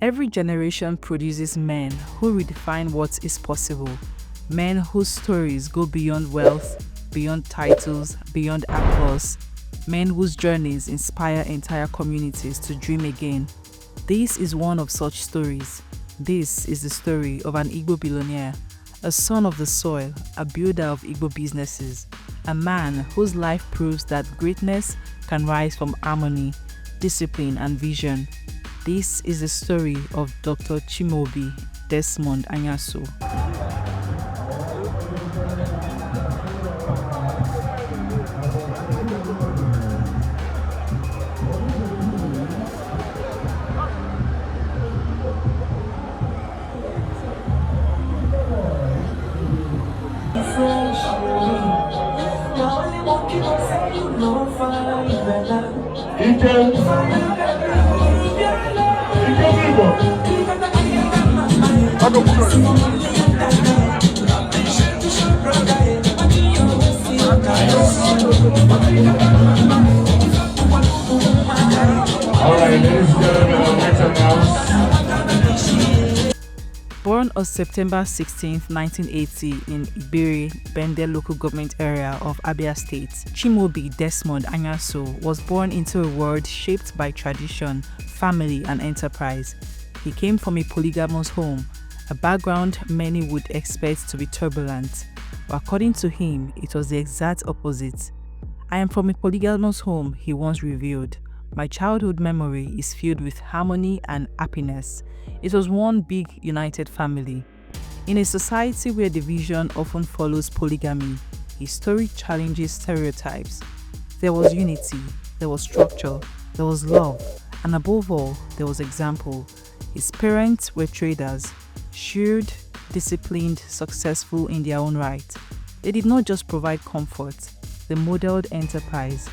Every generation produces men who redefine what is possible, men whose stories go beyond wealth, beyond titles, beyond applause, men whose journeys inspire entire communities to dream again. This is one of such stories. This is the story of an Igbo billionaire, a son of the soil, a builder of Igbo businesses, a man whose life proves that greatness can rise from harmony, discipline, and vision. This is the story of Dr. Chimaobi Desmond Anyaso. Born on September 16, 1980 in Ibiri, Bende local government area of Abia State, Chimaobi Desmond Anyaso was born into a world shaped by tradition, family, and enterprise. He came from a polygamous home, a background many would expect to be turbulent. But according to him, it was the exact opposite. "I am from a polygamous home," he once revealed. "My childhood memory is filled with harmony and happiness. It was one big, united family." In a society where division often follows polygamy, his story challenges stereotypes. There was unity, there was structure, there was love, and above all, there was example. His parents were traders, shrewd, disciplined, successful in their own right. They did not just provide comfort, they modeled enterprise.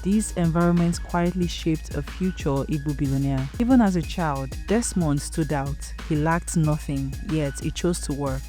These environments quietly shaped a future Igbo billionaire. Even as a child, Desmond stood out. He lacked nothing, yet he chose to work.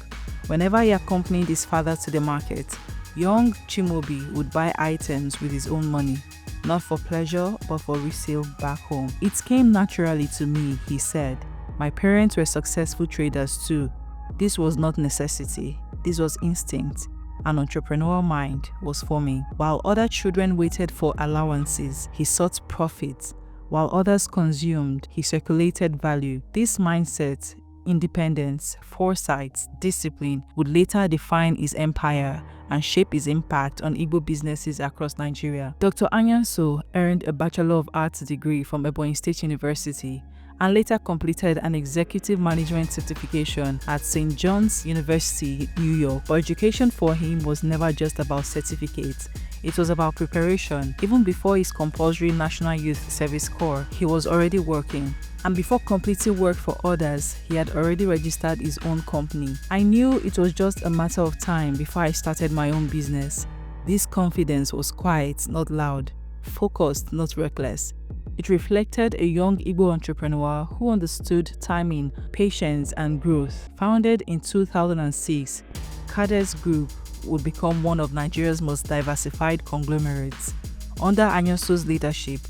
Whenever he accompanied his father to the market, young Chimaobi would buy items with his own money, not for pleasure, but for resale back home. "It came naturally to me," he said. "My parents were successful traders too. This was not necessity, this was instinct. An entrepreneurial mind was forming." While other children waited for allowances, he sought profit. While others consumed, he circulated value. This mindset, independence, foresight, discipline would later define his empire and shape his impact on Igbo businesses across Nigeria. Dr. Anyaso earned a Bachelor of Arts degree from Ebonyi State University and later completed an executive management certification at St. John's University, New York. But education for him was never just about certificates. It was about preparation. Even before his compulsory National Youth Service Corps, he was already working. And before completing work for others, he had already registered his own company. "I knew it was just a matter of time before I started my own business." This confidence was quiet, not loud, focused, not reckless. It reflected a young Igbo entrepreneur who understood timing, patience, and growth. Founded in 2006, CAADES Group would become one of Nigeria's most diversified conglomerates. Under Anyaso's leadership,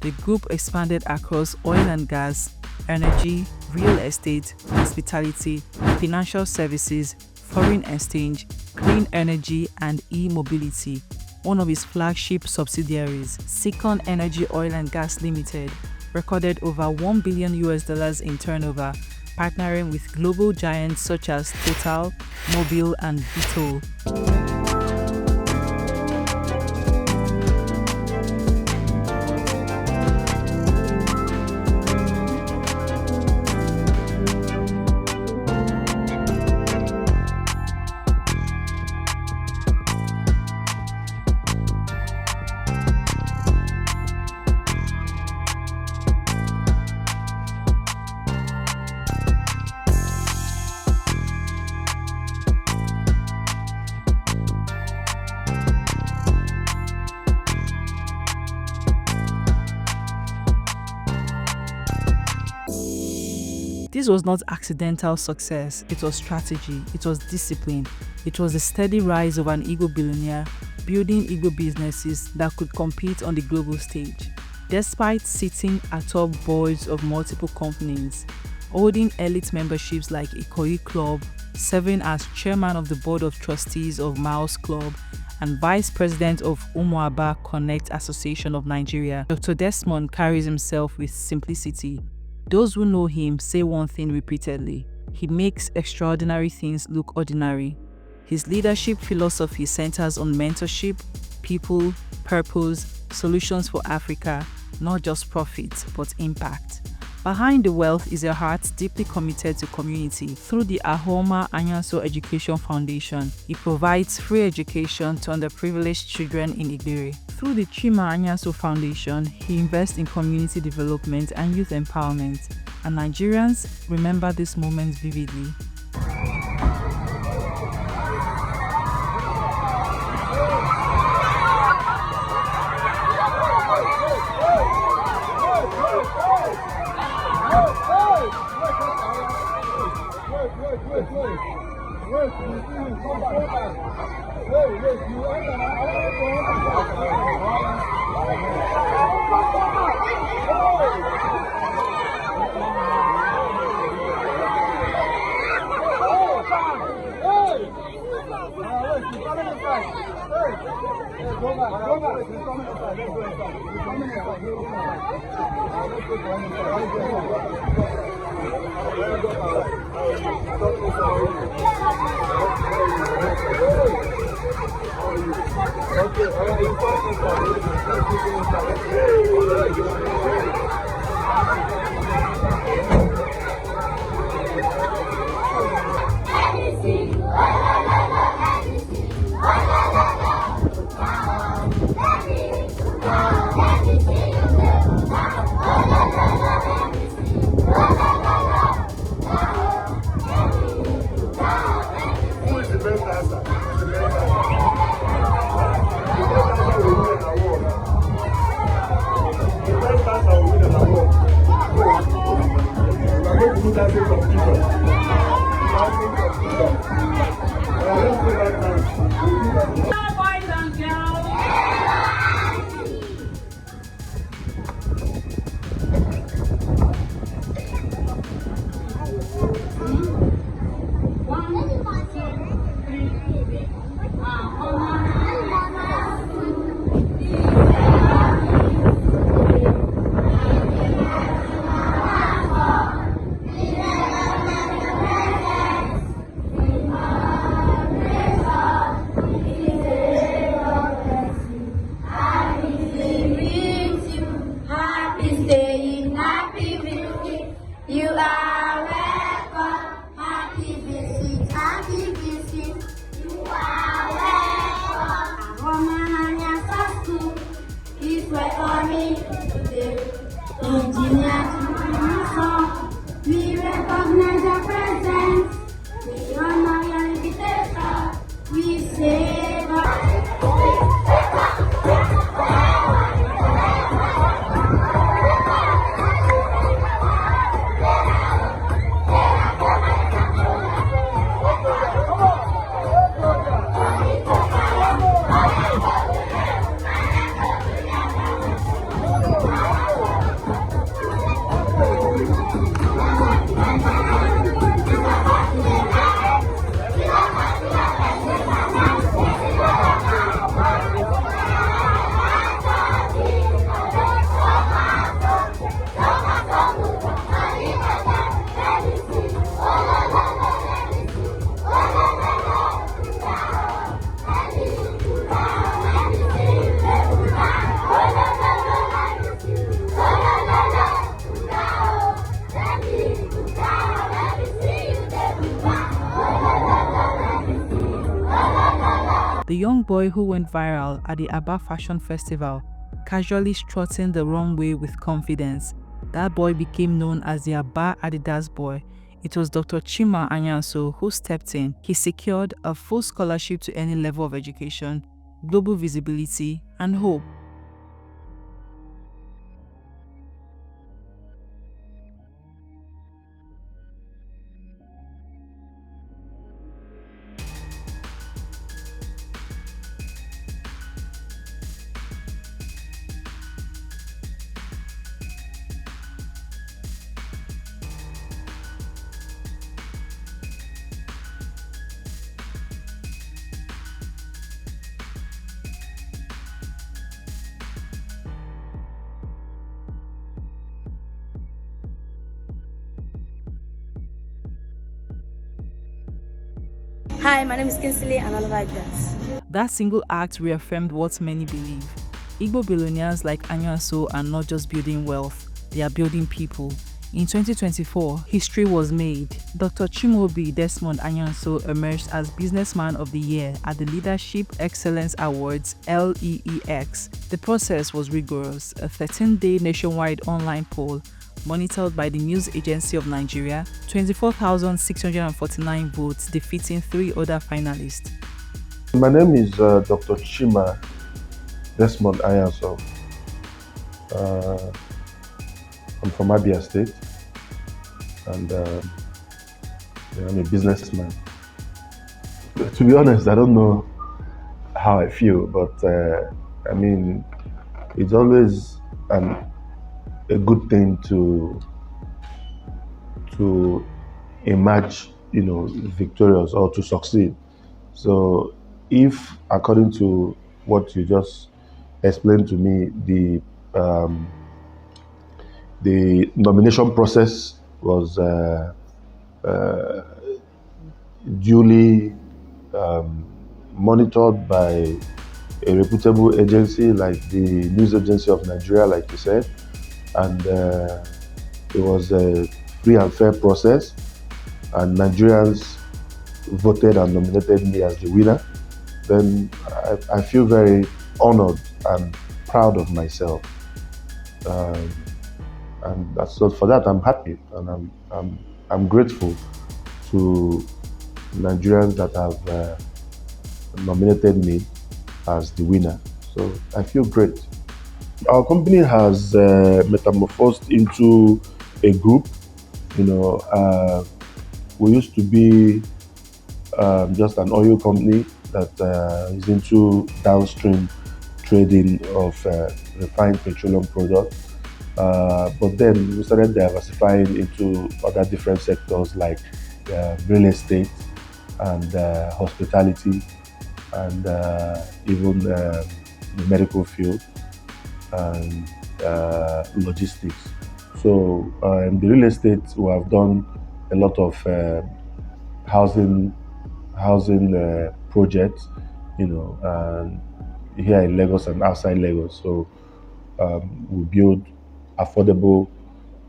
the group expanded across oil and gas, energy, real estate, hospitality, financial services, foreign exchange, clean energy, and e-mobility. One of his flagship subsidiaries, Secon Energy Oil and Gas Limited, recorded over $1 billion in turnover, partnering with global giants such as Total, Mobil, and Vitol. This was not accidental success, it was strategy, it was discipline, it was the steady rise of an Igbo billionaire building Igbo businesses that could compete on the global stage. Despite sitting atop boards of multiple companies, holding elite memberships like Ikoyi Club, serving as chairman of the board of trustees of Mouse Club, and vice president of Umuaba Connect Association of Nigeria. Dr. Desmond carries himself with simplicity. Those who know him say one thing repeatedly: he makes extraordinary things look ordinary. His leadership philosophy centers on mentorship, people, purpose, solutions for Africa, not just profit, but impact. Behind the wealth is a heart deeply committed to community. Through the Ahoma Anyaso Education Foundation, he provides free education to underprivileged children in Igbo. Through the Chimaobi Foundation, he invests in community development and youth empowerment. And Nigerians remember this moment vividly. The young boy who went viral at the Abia Fashion Festival, casually strutting the runway with confidence. That boy became known as the Abia Adidas Boy. It was Dr. Chimaobi who stepped in. He secured a full scholarship to any level of education, global visibility, and hope. Hi, my name is Kinsley and I love Adidas. That single act reaffirmed what many believe. Igbo billionaires like Anyaso are not just building wealth, they are building people. In 2024, history was made. Dr. Chimaobi Desmond Anyaso emerged as Businessman of the Year at the Leadership Excellence Awards LEEX. The process was rigorous, a 13-day nationwide online poll monitored by the News Agency of Nigeria, 24,649 votes defeating 3 other finalists. My name is Dr. Chima Desmond Anyaso. I'm from Abia State, and I'm a businessman. To be honest, I don't know how I feel, but I mean, it's always a good thing to emerge, victorious or to succeed. So, if according to what you just explained to me, the nomination process was duly monitored by a reputable agency like the News Agency of Nigeria, like you said, and it was a free and fair process, and Nigerians voted and nominated me as the winner. Then I feel very honored and proud of myself. And so for that, I'm happy, and I'm grateful to Nigerians that have nominated me as the winner. So I feel great. Our company has metamorphosed into a group. We used to be just an oil company that is into downstream trading of refined petroleum products. But then we started diversifying into other different sectors like real estate and hospitality, and even the medical field and logistics. So in the real estate, we have done a lot of housing projects, and here in Lagos and outside Lagos. So we build affordable,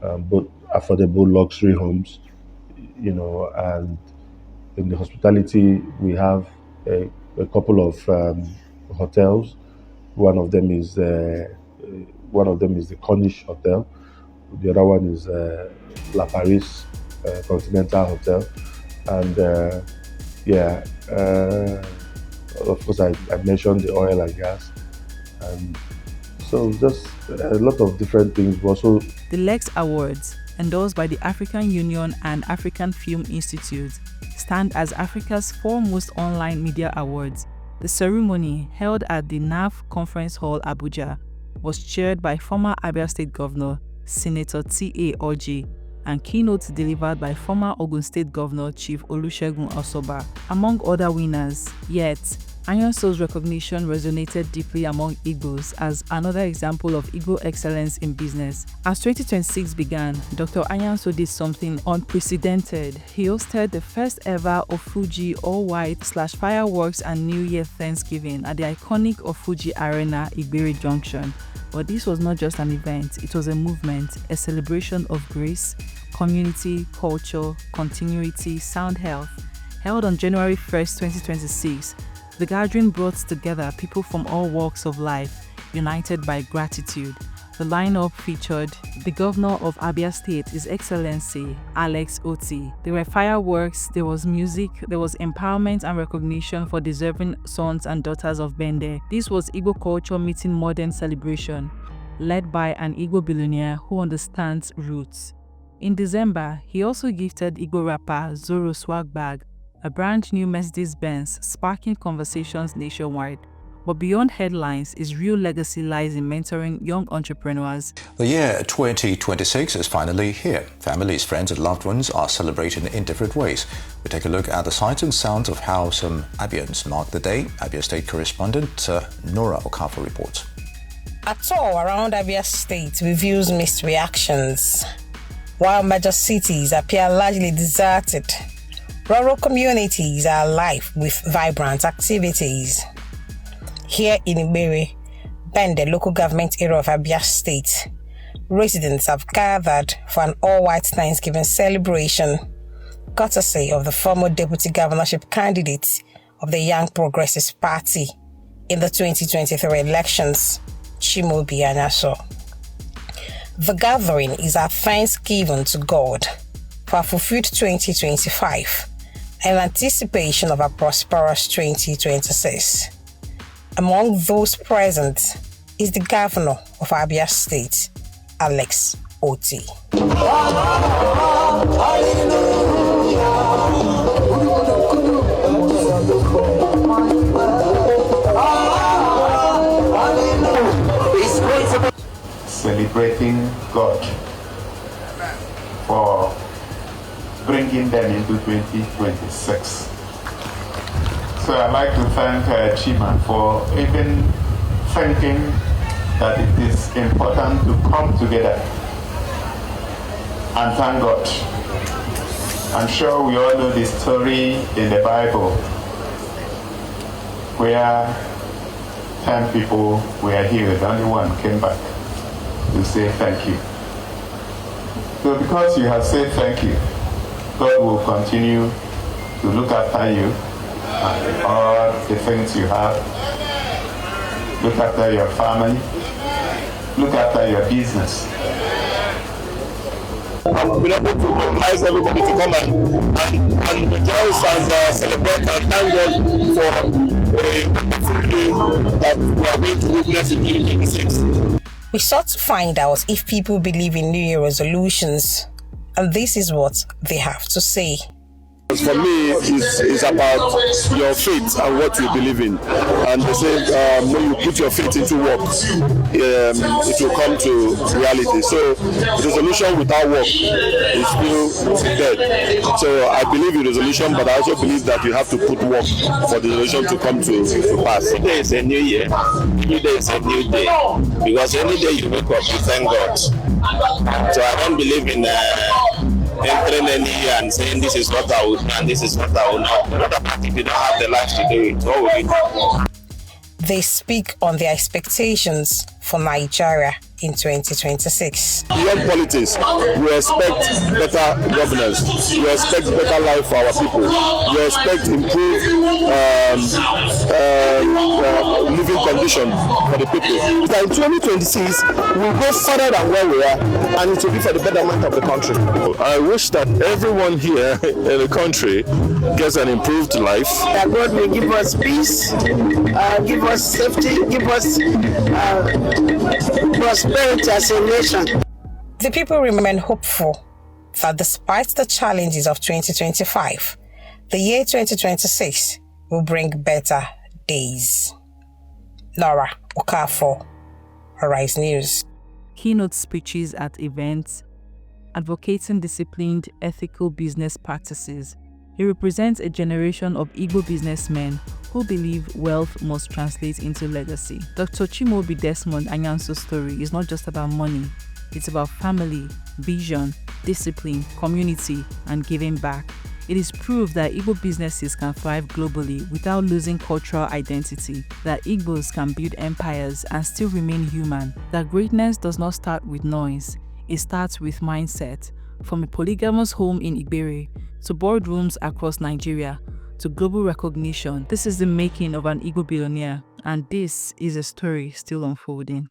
both affordable luxury homes, and in the hospitality we have a couple of hotels. One of them is the Cornish Hotel. The other one is La Paris Continental Hotel, and of course I mentioned the oil and gas, and so just a lot of different things. Also, the LEX Awards, endorsed by the African Union and African Film Institute, stand as Africa's foremost online media awards. The ceremony, held at the NAF Conference Hall, Abuja, was chaired by former Abia State Governor Senator T.A. Orji, and keynotes delivered by former Ogun State Governor Chief Olusegun Osoba, among other winners. Yet, Anyaso's recognition resonated deeply among Igbos as another example of Igbo excellence in business. As 2026 began, Dr. Anyaso did something unprecedented. He hosted the first ever Ofuji all-white /fireworks and New Year Thanksgiving at the iconic Ofuji Arena, Igbere Junction. But this was not just an event, it was a movement, a celebration of grace, community, culture, continuity, sound health. Held on January 1st, 2026, the gathering brought together people from all walks of life, united by gratitude. The lineup featured the Governor of Abia State, His Excellency Alex Oti. There were fireworks, there was music, there was empowerment and recognition for deserving sons and daughters of Bende. This was Igbo culture meeting modern celebration, led by an Igbo billionaire who understands roots. In December, he also gifted Igbo rapper Zoro Swag Bag, a brand new Mercedes-Benz, sparking conversations nationwide. But beyond headlines, his real legacy lies in mentoring young entrepreneurs. The year 2026 is finally here. Families, friends and loved ones are celebrating in different ways. We take a look at the sights and sounds of how some Abians mark the day. Abia State correspondent Nora Okafor reports. A tour around Abia State reveals mixed reactions. While major cities appear largely deserted, Rural communities are alive with vibrant activities. Here in Iberi, Bende local government area of Abia State, residents have gathered for an all-white Thanksgiving celebration, courtesy of the former deputy governorship candidate of the Young Progressives Party in the 2023 elections, Chimaobi Anyaso. The gathering is a thanksgiving to God for a fulfilled 2025 and anticipation of a prosperous 2026. Among those present is the governor of Abia State, Alex Oti. Celebrating God for bringing them into 2026. So I'd like to thank Chima for even thinking that it is important to come together and thank God. I'm sure we all know the story in the Bible where 10 people were healed, only one came back to say thank you. So because you have said thank you, God will continue to look after you and all the things you have. Look after your family. Look after your business. We're able to mobilize everybody to come and rejoice and celebrate and thank God for the opportunity that we are going to witness in 2026. We sought to find out if people believe in New Year resolutions, and this is what they have to say. For me, it's about your faith and what you believe in. And they say when you put your faith into work, it will come to reality. So resolution without work is still dead. So I believe in resolution, but I also believe that you have to put work for the resolution to come to pass. Today is a new year. Today is a new day. Because any day you wake up, you thank God. So I don't believe in entering any year and saying this is what I will do and this is what I will not. If you don't have the life to do it, what will you do? They speak on their expectations for Nigeria in 2026. Beyond politics, we expect better governance. We expect better life for our people. We expect improved living conditions for the people. In 2026, we'll go further than where we are, and it will be for the betterment of the country. I wish that everyone here in the country gets an improved life. That God will give us peace, give us safety, give us prosperity as a nation. The people remain hopeful that despite the challenges of 2025, the year 2026 will bring better days. Nora Okafor, Arise News. Keynote speeches at events, advocating disciplined, ethical business practices. He represents a generation of Igbo businessmen who believe wealth must translate into legacy. Dr. Chimaobi Desmond Anyanso's story is not just about money. It's about family, vision, discipline, community, and giving back. It is proof that Igbo businesses can thrive globally without losing cultural identity, that Igbos can build empires and still remain human, that greatness does not start with noise, it starts with mindset. From a polygamous home in Iberi to boardrooms across Nigeria to global recognition, this is the making of an Igbo billionaire, and this is a story still unfolding.